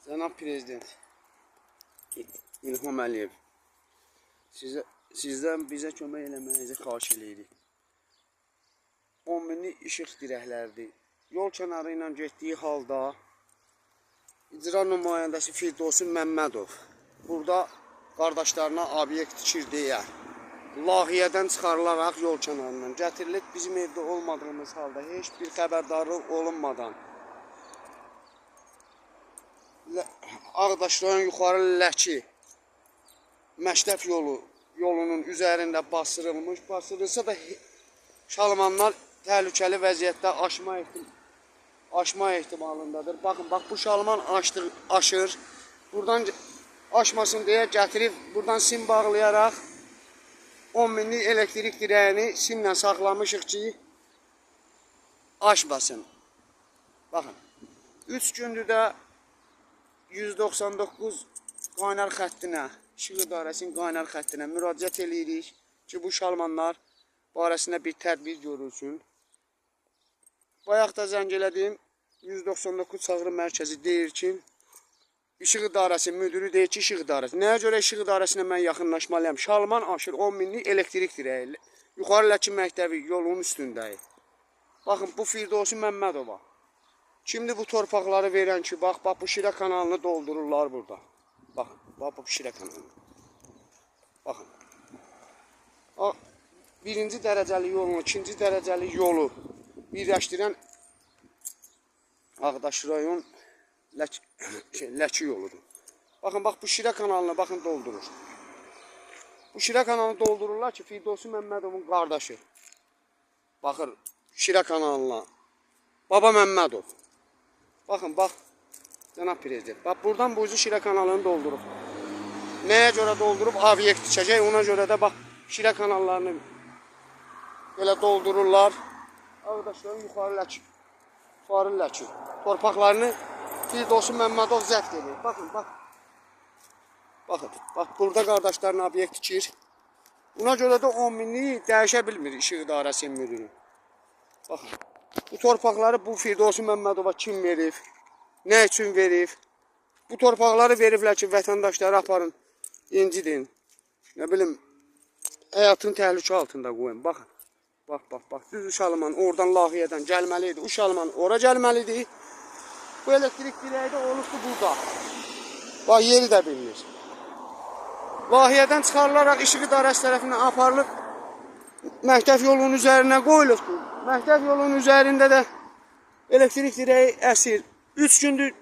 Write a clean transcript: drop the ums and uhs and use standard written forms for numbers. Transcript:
Cənab Prezident İlham Əliyev, sizdən bizə kömək eləməyinizi xahiş edirik. 10 minlik işıq dirəkləridir. Yol kənarı ilə getdiyi halda icra nümayəndəsi Firdovsi Məmmədov burada qardaşlarına obyekt tikir deyə layihədən çıxarılaraq yol kənarından gətirilib, bizim evdə olmadığımız halda heç bir xəbərdarlıq olunmadan Ağdaşların yuxarı Ləki məktəb yolunun üzərində basırılmış. Basırılsa da şalmanlar təhlükəli vəziyyətdə aşma ehtimalındadır. Baxın, bax bu şalman aşır. Buradan aşmasın deyə gətirib, buradan sim bağlayaraq 10 minlik elektrik dirəyini simlə saxlamışıq ki, aşmasın. Baxın, 3 gündür də 199 qaynar xəttinə, İşıq İdarəsinin qaynar xəttinə müraciət edirik ki, bu şalmanlar barəsində bir tədbir görülsün. Bayaq da zəng elədim, 199 çağrı mərkəzi deyir ki, İşıq İdarəsi müdürü deyir ki, İşıq İdarəsi. Nəyə görə İşıq İdarəsinə mən yaxınlaşmalıyam? Şalman aşır 10 minlik elektrik dirəyi. Yuxarı Ləki məktəbi yolunun üstündəyik. Baxın, bu Firdovsi Məmmədova. Kimdir bu torpaqları verən ki, bax bu Şirə kanalını doldururlar burada. Baxın, bax bu Şirə kanalını. Baxın. Birinci dərəcəli yolunu, ikinci dərəcəli yolu birləşdirən Ağdaş rayon Ləki yoludur. Baxın, bax bu Şirə kanalını baxın doldurur. Bu Şirə kanalını doldururlar ki, Firdovsi Məmmədovun qardaşı. Baxır, Şirə kanalına. Baba Məmmədov. Baxın, bax, Cənab Prezident. Bax, buradan bu Şirə kanalını doldurub. Nəyə görə doldurub? Obyekt tikəcək. Ona görə də bax, Şirə kanallarını belə doldururlar. Ağdaşların yuxarı Ləki torpaqlarını Firdovsi Məmmədov zəbt edir. Baxın, bax. Baxın, bax, burada qardaşların obyekt tikir. Buna görə də 10 minlik dəyişə bilmir İşıq İdarəsinin müdürü. Baxın. Bu torpaqları bu Firdovsi Məmmədova kim verib? Nə üçün verib? Bu torpaqları veriblər ki, vətəndaşları aparın, incidin. Nə bilim, həyatın təhlükə altında qoyun. Baxın. Bax. Düz uşalman oradan layihədən gəlməlidir. Uşalman ora gəlməlidir. Bu elektrik dirəyi də olubdur burada. Bax, yeri də bilinir. Layihədən çıxarılaraq İşıq İdarəsi tərəfindən aparılıb məktəb yolunun üzərinə qoyulubdur. Məktəb yolunun üzərində də elektrik dirəyi əsir. 3 gündür